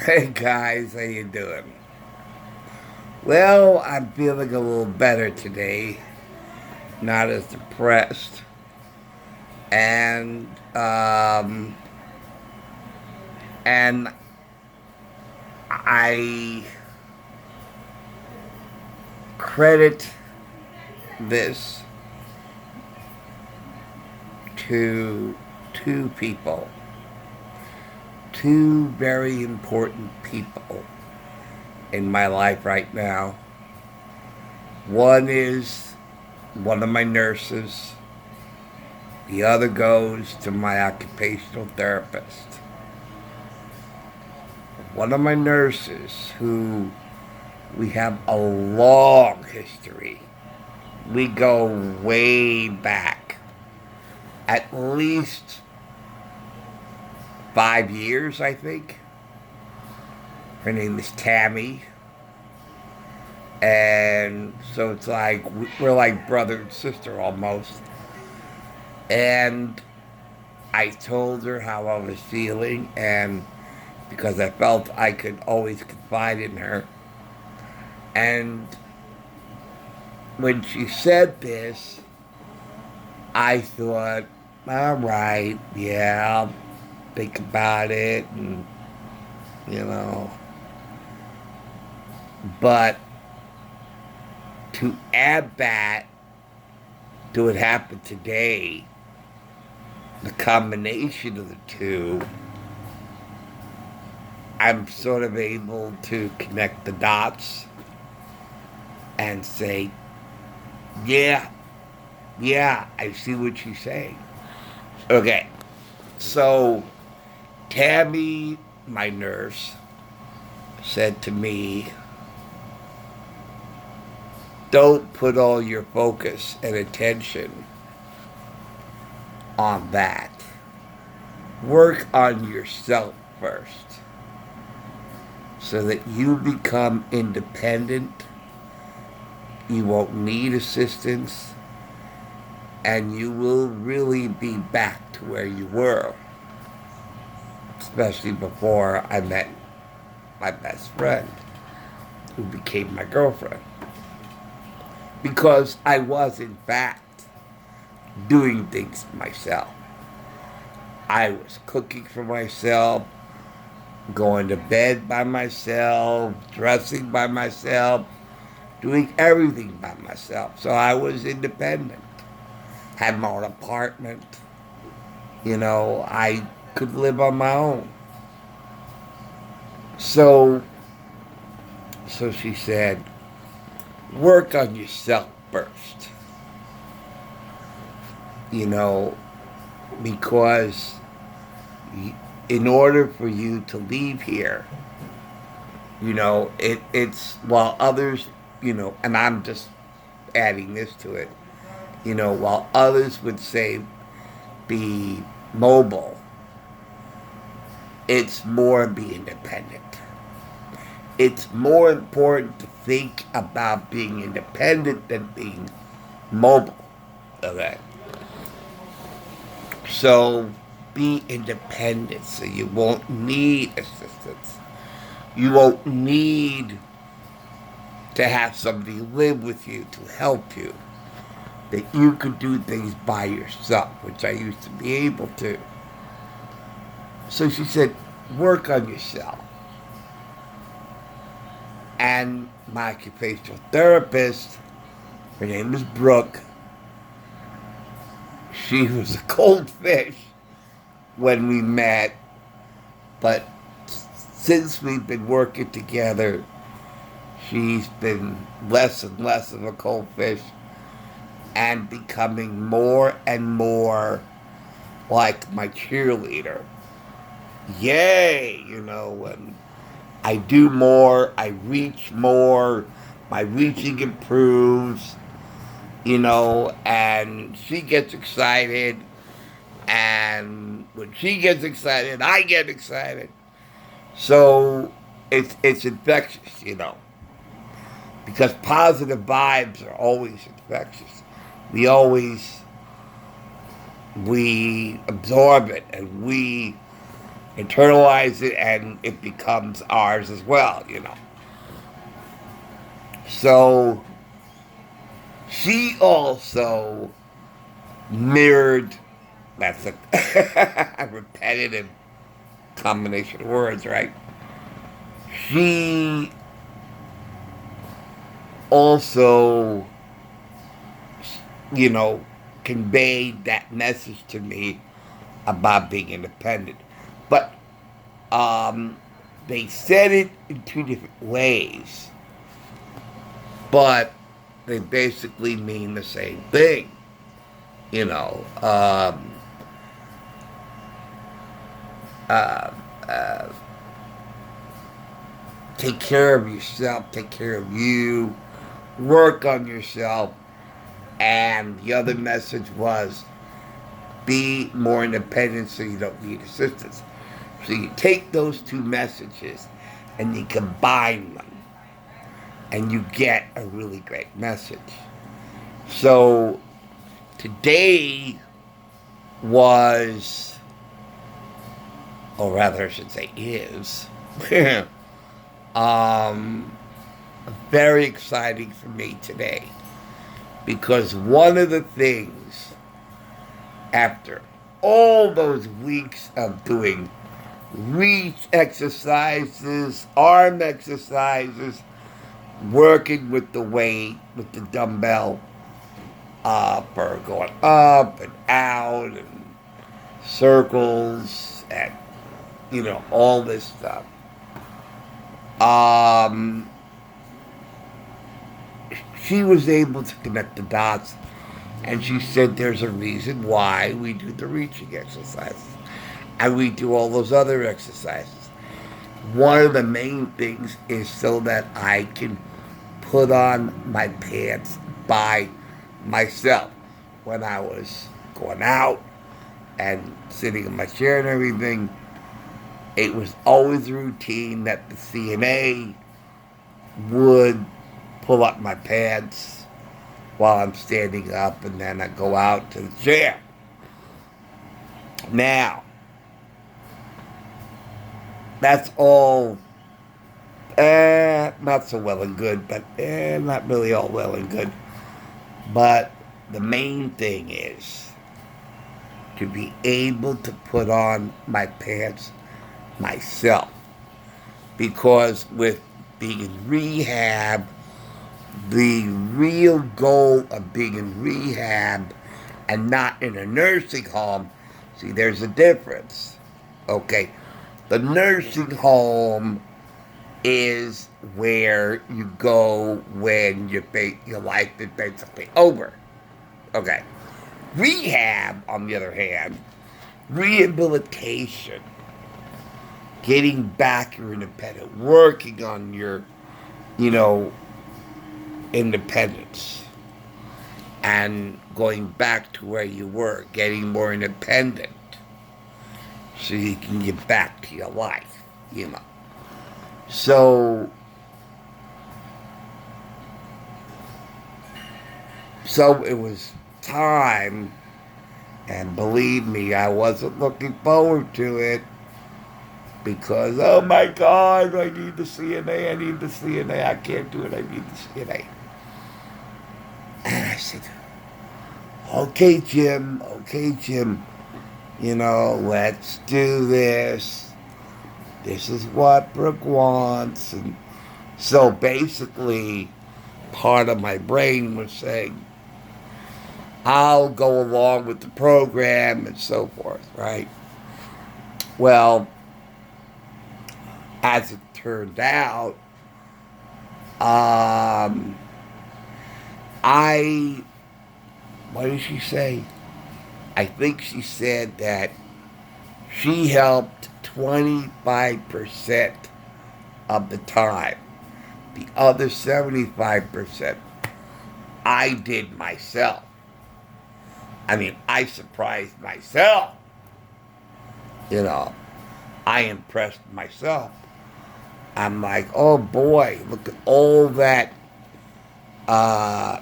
Hey guys, how you doing? Well, I'm feeling a little better today, not as depressed, and um, and I credit this to two people, two very important people in my life right now. One is one of my nurses. The other goes to my occupational therapist. One of my nurses who we have a long history. We go way back, at least 5 years, I think. Her name is Tammy. And so it's like we're like brother and sister almost. And I told her how I was feeling, and because I felt I could always confide in her. And when she said this, I thought, all right, yeah, I'll think about it, and you know. But to add that to what happened today, the combination of the two, I'm sort of able to connect the dots and say, yeah, yeah, I see what she's saying. Okay, so Tammy, my nurse, said to me, don't put all your focus and attention on that. Work on yourself first so that you become independent. You won't need assistance, and you will really be back to where you were, especially before I met my best friend, who became my girlfriend. Because I was, in fact, doing things myself. I was cooking for myself, going to bed by myself, dressing by myself, doing everything by myself. So I was independent. Had my own apartment. I could live on my own. So, so she said, work on yourself first. You know, because in order for you to leave here, it's while others, and I'm just adding this to it, while others would say be mobile, it's more be independent. It's more important to think about being independent than being mobile. Okay. So be independent so you won't need assistance. You won't need to have somebody live with you to help you. That you could do things by yourself, which I used to be able to. So she said, work on yourself. And my occupational therapist, her name is Brooke, she was a cold fish when we met, but since we've been working together, she's been less and less of a cold fish and becoming more and more like my cheerleader. Yay, when I do more, I reach more, my reaching improves, and she gets excited, and when she gets excited, I get excited. So it's infectious, because positive vibes are always infectious. We always we absorb it, and we internalize it, and it becomes ours as well, So she also mirrored, that's a repetitive combination of words, right? She also, you know, conveyed that message to me about being independent. But they said it in two different ways, but they basically mean the same thing. You know, uh, uh, take care of yourself, take care of you, work on yourself. And the other message was be more independent so you don't need assistance. So you take those two messages and you combine them and you get a really great message. So today was, or rather I should say is, um, very exciting for me today because one of the things after all those weeks of doing reach exercises, arm exercises, working with the weight, with the dumbbell, or going up and out and circles and, all this stuff. Um, she was able to connect the dots, and she said there's a reason why we do the reaching exercises and we do all those other exercises. One of the main things is so that I can put on my pants by myself. When I was going out and sitting in my chair and everything, it was always a routine that the CNA would pull up my pants while I'm standing up, and then I go out to the chair. Now, that's all not so well and good, but not really all well and good. But the main thing is to be able to put on my pants myself. Because with being in rehab, the real goal of being in rehab and not in a nursing home, see, there's a difference. Okay, the nursing home is where you go when your life is basically over. Okay. Rehab, on the other hand, rehabilitation, getting back your independence, working on your, independence, and going back to where you were, getting more independent so you can get back to your life. So it was time, and believe me, I wasn't looking forward to it because, oh my God, I need the CNA, I can't do it, I need the CNA. And I said, okay, Jim, let's do this. This is what Brooke wants. And so basically, part of my brain was saying, I'll go along with the program and so forth, right? Well, as it turned out, what did she say? I think she said that she helped 25% of the time. The other 75%, I did myself. I mean, I surprised myself. I impressed myself. I'm like, oh boy, look at all that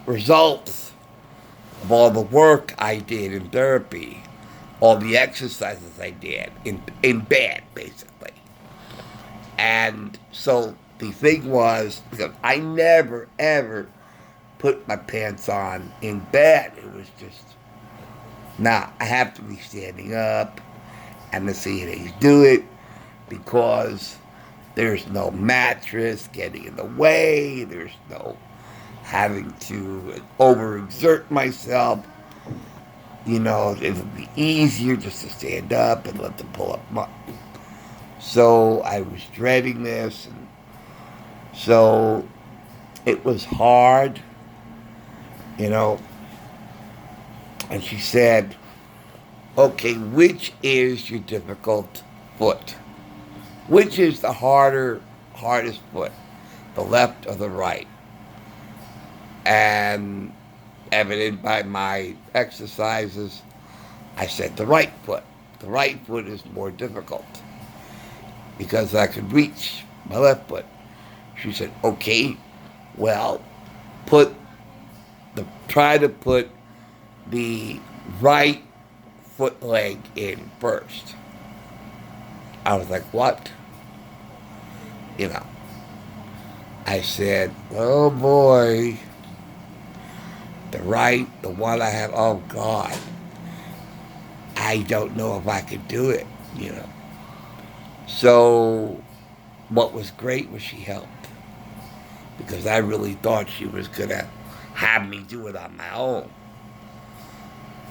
results of all the work I did in therapy. all the exercises I did in bed, basically. And so the thing was, because I never, ever put my pants on in bed. It was just, nah, I have to be standing up and the CNAs do it because there's no mattress getting in the way. There's no having to overexert myself. You know, it would be easier just to stand up and let them pull up my. So I was dreading this, and so it was hard, you know. And she said, okay, which is your difficult foot? Which is the hardest foot, the left or the right? And evident by my exercises, I said the right foot. The right foot is more difficult because I could reach my left foot. She said, okay, well, try to put the right foot leg in first. I was like, what? You know, I said, oh boy, the one I have, oh God, I don't know if I could do it, you know. So what was great was she helped because I really thought she was going to have me do it on my own.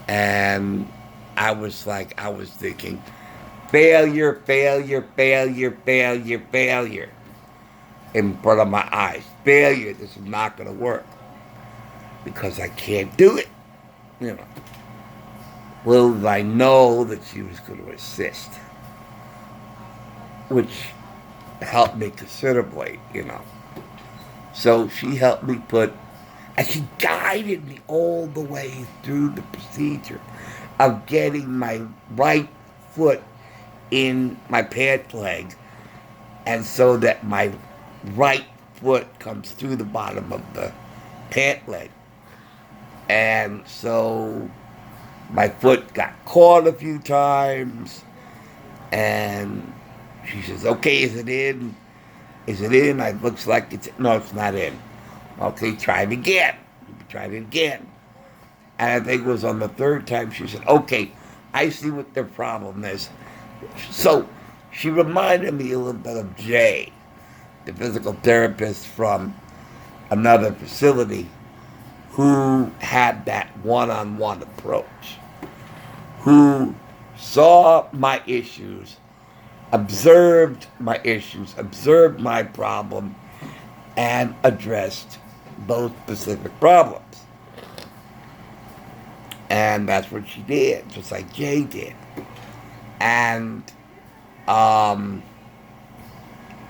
And I was thinking, failure, failure, failure, failure, failure in front of my eyes. Failure, this is not going to work because I can't do it, you know. Little did I know that she was going to assist, which helped me considerably, you know. So she helped me and she guided me all the way through the procedure of getting my right foot in my pant leg, and so that my right foot comes through the bottom of the pant leg. And so my foot got caught a few times, and she says, okay, is it in? Is it in? It looks like no, it's not in. Okay, try it again. Tried it again. And I think it was on the third time she said, okay, I see what their problem is. So she reminded me a little bit of Jay, the physical therapist from another facility who had that one-on-one approach, who saw my issues, observed my problem, and addressed those specific problems. And that's what she did, just like Jay did. And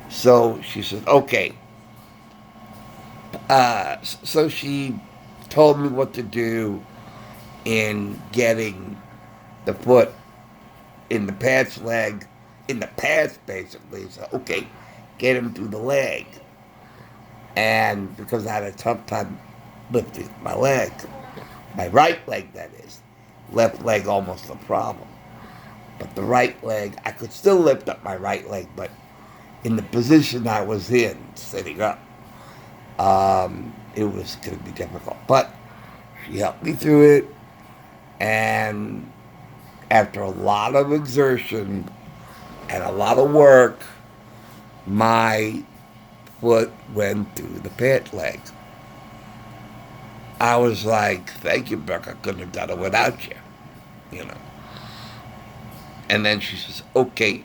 so she said, okay. So she told me what to do in getting the foot in the pants leg, in the pants basically. So, okay, get him through the leg. And because I had a tough time lifting my leg, my right leg that is, left leg almost a problem. But the right leg, I could still lift up my right leg, but in the position I was in, sitting up, it was going to be difficult. But she helped me through it, and after a lot of exertion and a lot of work, my foot went through the pant leg. I was like, thank you, Beck, I couldn't have done it without you, you know. And then she says, okay,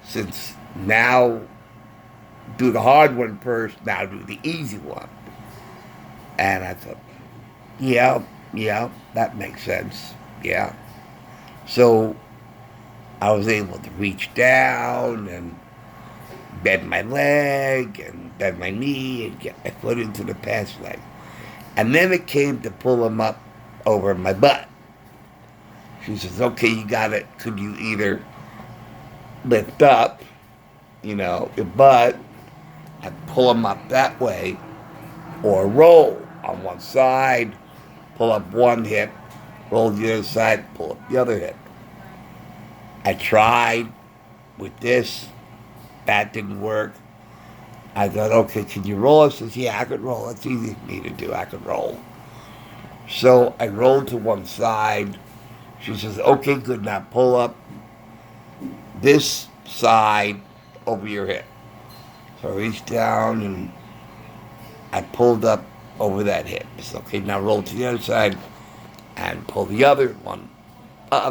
since now do the hard one first, now do the easy one. And I thought, yeah, that makes sense, yeah. So I was able to reach down and bend my leg and bend my knee and get my foot into the pants leg. And then it came to pull him up over my butt. She says, okay, you got it. Could you either lift up, you know, your butt and pull him up that way, or roll on one side, pull up one hip, roll the other side, pull up the other hip. I tried with this. That didn't work. I thought, okay, can you roll? She says, yeah, I could roll. It's easy for me to do. I could roll. So I rolled to one side. She says, okay, good. Now pull up this side over your hip. So I reached down and I pulled up over that hip. So, okay, now roll to the other side and pull the other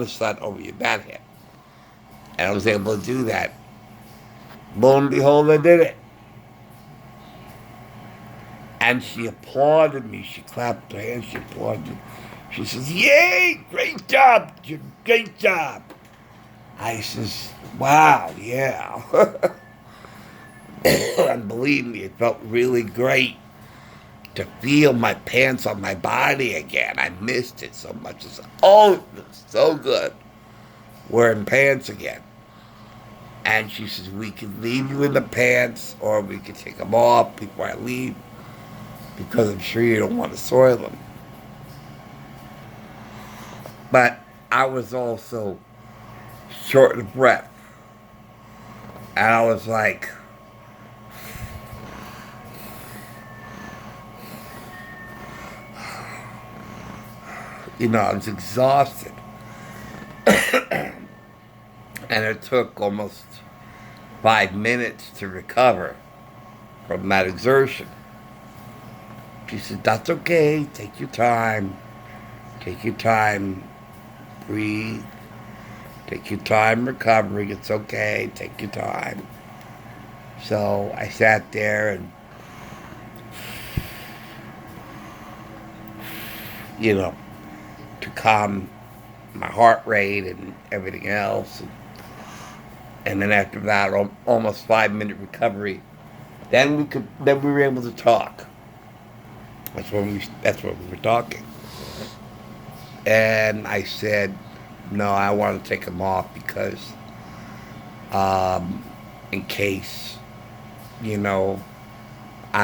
side over your that hip. And I was able to do that. Lo and behold, I did it. And she applauded me. She clapped her hands. She applauded me. She says, yay, great job, Jim, great job. I says, wow, yeah. And believe me, it felt really great to feel my pants on my body again. I missed it so much. It's, oh, it was so good wearing pants again. And she says, we can leave you in the pants or we can take them off before I leave because I'm sure you don't want to soil them. But I was also short of breath. And I was like, I was exhausted. And it took almost 5 minutes to recover from that exertion. She said, that's okay. Take your time. Take your time. Breathe. Take your time recovering. It's okay. Take your time. So I sat there and, to calm my heart rate and everything else. And then after that, almost 5-minute recovery, then we were able to talk. That's when we were talking. And I said, no, I want to take them off because, in case, I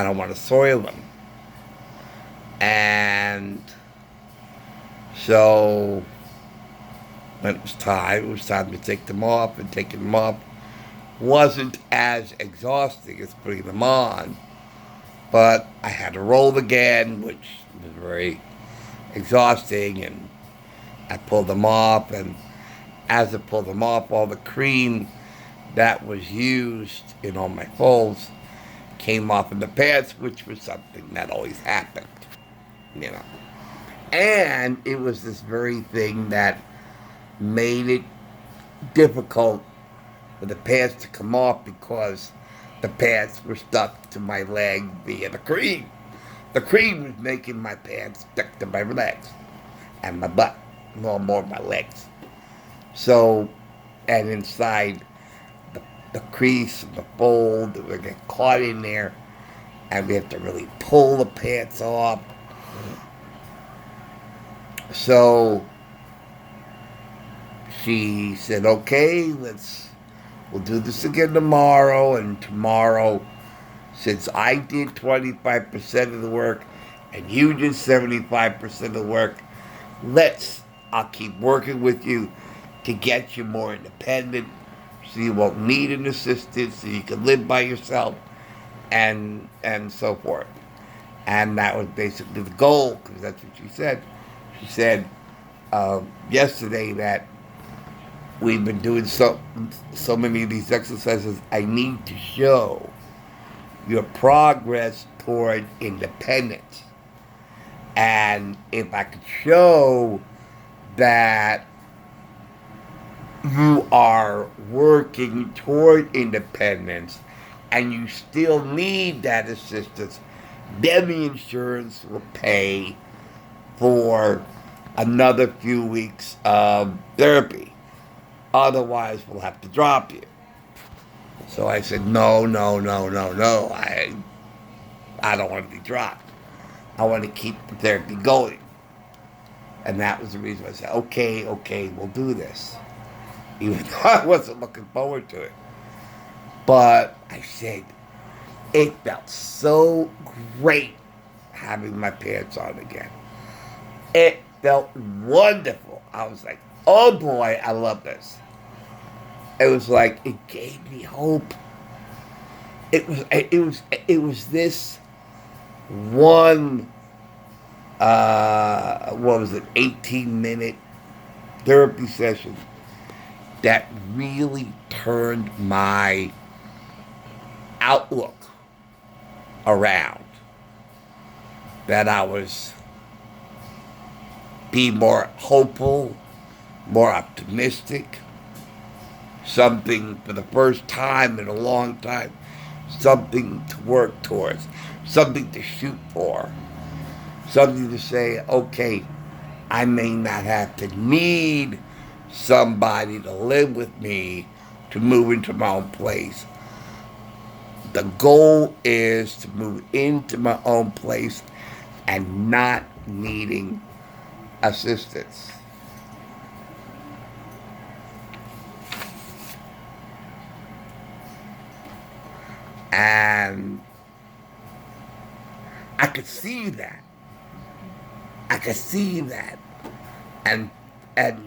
don't want to soil them. And so when it was time to take them off, and taking them off wasn't as exhausting as putting them on. But I had to roll again, which was very exhausting, and I pulled them off, and as I pulled them off, all the cream that was used in all my folds came off in the pants, which was something that always happened, And it was this very thing that made it difficult for the pants to come off because the pants were stuck to my leg via the cream. The cream was making my pants stuck to my legs and my butt, no more my legs. So, and inside the crease and the fold, it would get caught in there, and we have to really pull the pants off. So she said, okay, we'll do this again tomorrow. And tomorrow, since I did 25% of the work and you did 75% of the work, I'll keep working with you to get you more independent so you won't need an assistant, so you can live by yourself, and so forth. And that was basically the goal, because that's what she said. She said yesterday that we've been doing so many of these exercises. I need to show your progress toward independence. And if I could show that you are working toward independence and you still need that assistance, then the insurance will pay for another few weeks of therapy. Otherwise, we'll have to drop you. So I said, no. I don't want to be dropped. I want to keep the therapy going. And that was the reason I said, okay, we'll do this. Even though I wasn't looking forward to it. But I said, it felt so great having my pants on again. It felt wonderful. I was like, oh boy, I love this. it was like it gave me hope. It was this one what was it, 18-minute therapy session that really turned my outlook around. That I was be more hopeful, more optimistic, something for the first time in a long time, something to work towards, something to shoot for, something to say, okay, I may not have to need somebody to live with me to move into my own place. The goal is to move into my own place and not needing assistance. And I could see that. I could see that. And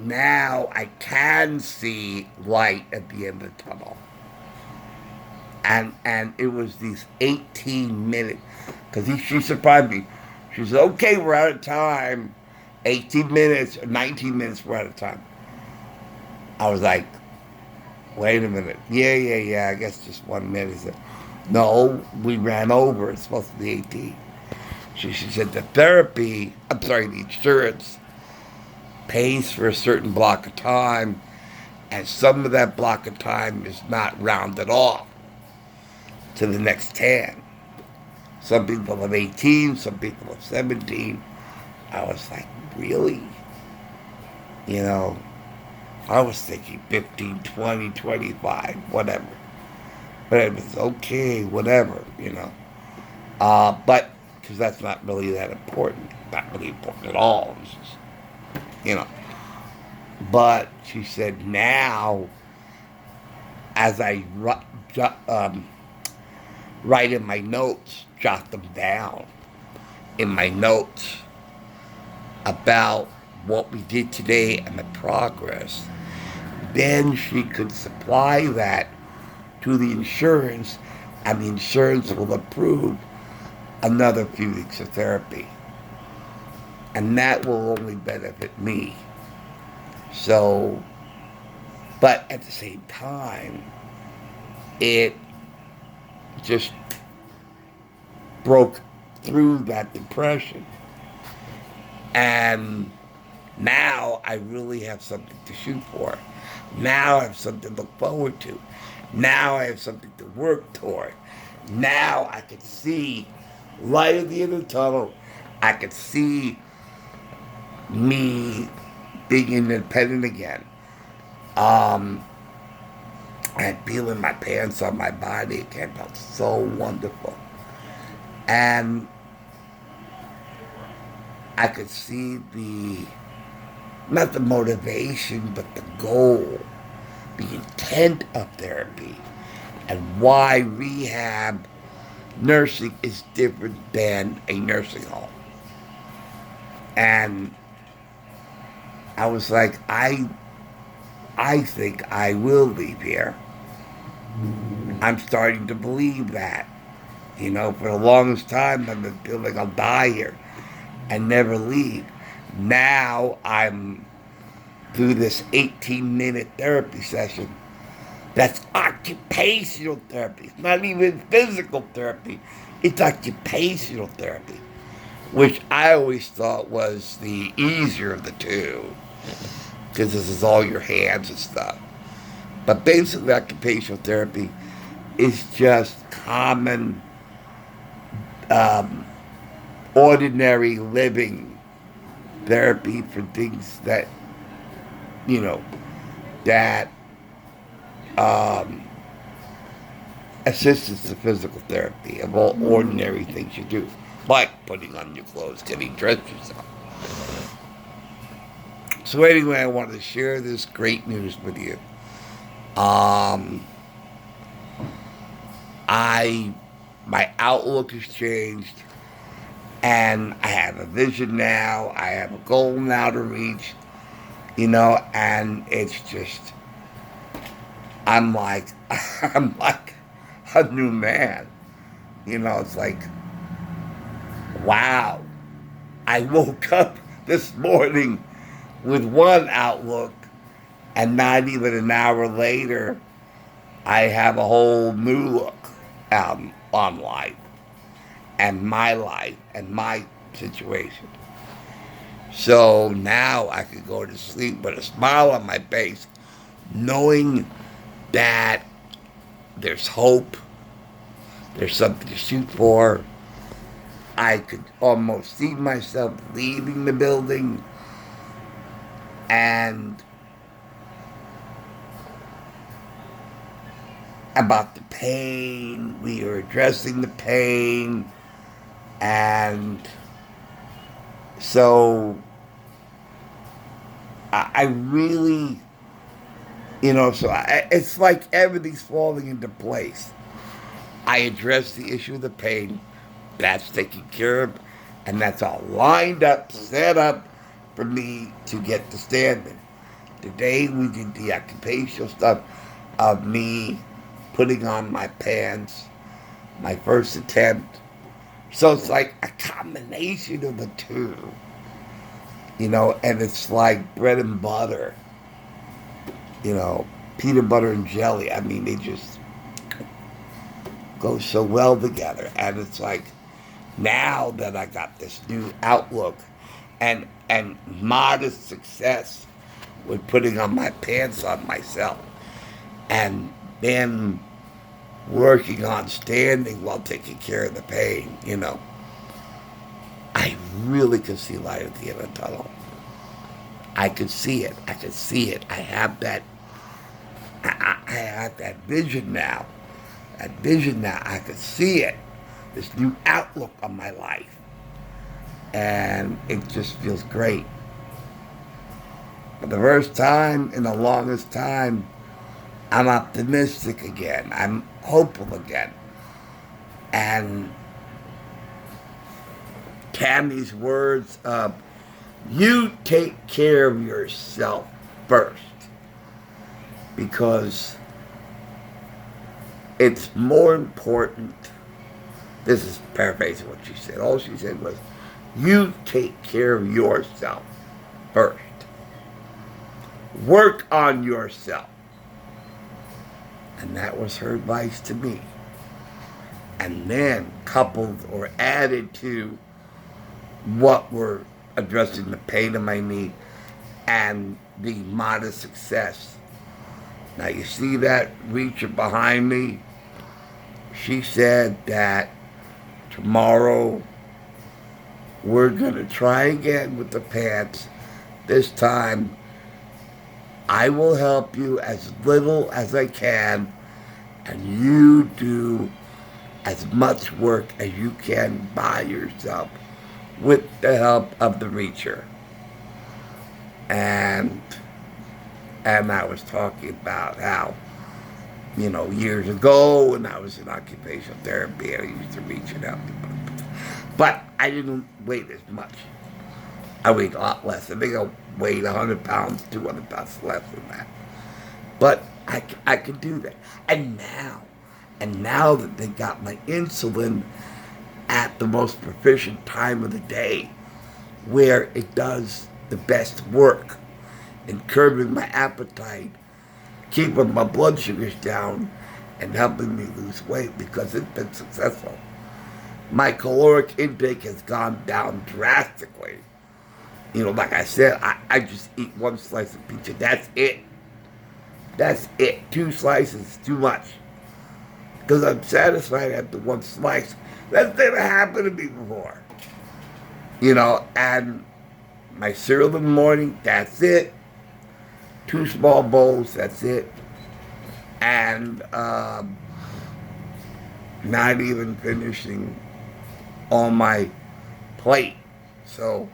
now I can see light at the end of the tunnel. And it was these 18 minutes, because she surprised me. She said, okay, we're out of time. 18 minutes or 19 minutes, we're out of time. I was like, wait a minute. Yeah, I guess just 1 minute. Said, no, we ran over. It's supposed to be 18. She said the the insurance pays for a certain block of time, and some of that block of time is not rounded off to the next 10. Some people have 18, some people have 17. I was like, really? You know, I was thinking 15, 20, 25, whatever. But it was okay, whatever, you know. But, because that's not really that important. Not really important at all. It's just, you know. But she said now, as I write in my notes, jot them down in my notes about what we did today and the progress, then she could supply that to the insurance, and the insurance will approve another few weeks of therapy. And that will only benefit me. So, but at the same time, it just broke through that depression. And now I really have something to shoot for. Now I have something to look forward to. Now I have something to work toward. Now I can see light at the end of the tunnel. I can see me being independent again. And feeling my pants on my body again felt so wonderful. And I could see not the motivation, but the goal, the intent of therapy, and why rehab nursing is different than a nursing home. And I was like, I think I will leave here. I'm starting to believe that. You know, for the longest time, I've been feeling like I'll die here and never leave. Now I'm through this 18-minute therapy session. That's occupational therapy. It's not even physical therapy. It's occupational therapy, which I always thought was the easier of the two, because this is all your hands and stuff. But basically, occupational therapy is just common, ordinary living therapy for things that, you know, that assists to physical therapy of all ordinary things you do, like putting on your clothes, getting dressed yourself. So anyway, I wanted to share this great news with you. My outlook has changed, and I have a vision now. I have a goal now to reach, you know, and it's just I'm like, I'm like a new man. It's like, wow. I woke up this morning with one outlook, and not even an hour later, I have a whole new look on life and my situation. So now I could go to sleep with a smile on my face, knowing that there's hope, there's something to shoot for. I could almost see myself leaving the building, and about the pain, we are addressing the pain, and so I really, it's like everything's falling into place. I address the issue of the pain, that's taken care of, and that's all lined up, set up for me to get to standing. Today we did the occupational stuff of me putting on my pants, my first attempt. So it's like a combination of the two, and it's like bread and butter, peanut butter and jelly. I mean, they just go so well together. And it's like, now that I got this new outlook and modest success with putting on my pants on myself, and then working on standing while taking care of the pain, I really could see light at the end of the tunnel. I could see it. I could see it. I have that. I have that vision now. That vision now. I could see it. This new outlook on my life, and it just feels great. For the first time in the longest time, I'm optimistic again. I'm hopeful again. And Tammy's words of, you take care of yourself first, because it's more important. This is paraphrasing what she said. All she said was, you take care of yourself first. Work on yourself. And that was her advice to me. And then coupled or added to what we're addressing, the pain in my knee and the modest success. Now you see that reacher behind me? She said that tomorrow we're going to try again with the pants. This time I will help you as little as I can, and you do as much work as you can by yourself with the help of the reacher. And I was talking about how, years ago when I was in occupational therapy, I used to reach it out. But I didn't weigh as much. I weighed a lot less. I think I weighed 100 pounds, 200 pounds less than that. But I could do that. And now that they got my insulin at the most proficient time of the day, where it does the best work in curbing my appetite, keeping my blood sugars down, and helping me lose weight, because it's been successful. My caloric intake has gone down drastically. Like I said, I just eat one slice of pizza. That's it. That's it. 2 slices is too much. Because I'm satisfied after one slice. That's never happened to me before. And my cereal in the morning, that's it. 2 small bowls, that's it. And not even finishing on my plate. So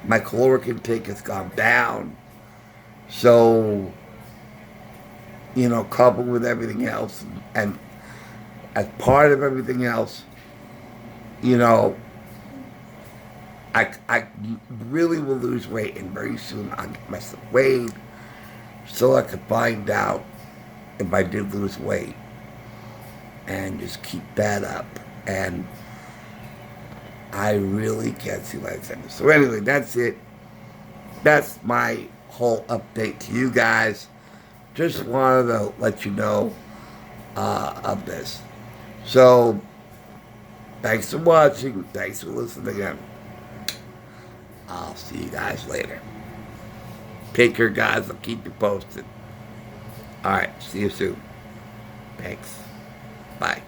my caloric intake has gone down. So, coupled with everything else, and as part of everything else, I really will lose weight, and very soon I'll get myself weighed so I can find out if I did lose weight, and just keep that up. And I really can't see myself. So anyway, that's it. That's my whole update to you guys. Just wanted to let you know of this. So thanks for watching. Thanks for listening in. I'll see you guys later. Take care, guys. I'll keep you posted. All right. See you soon. Thanks. Bye.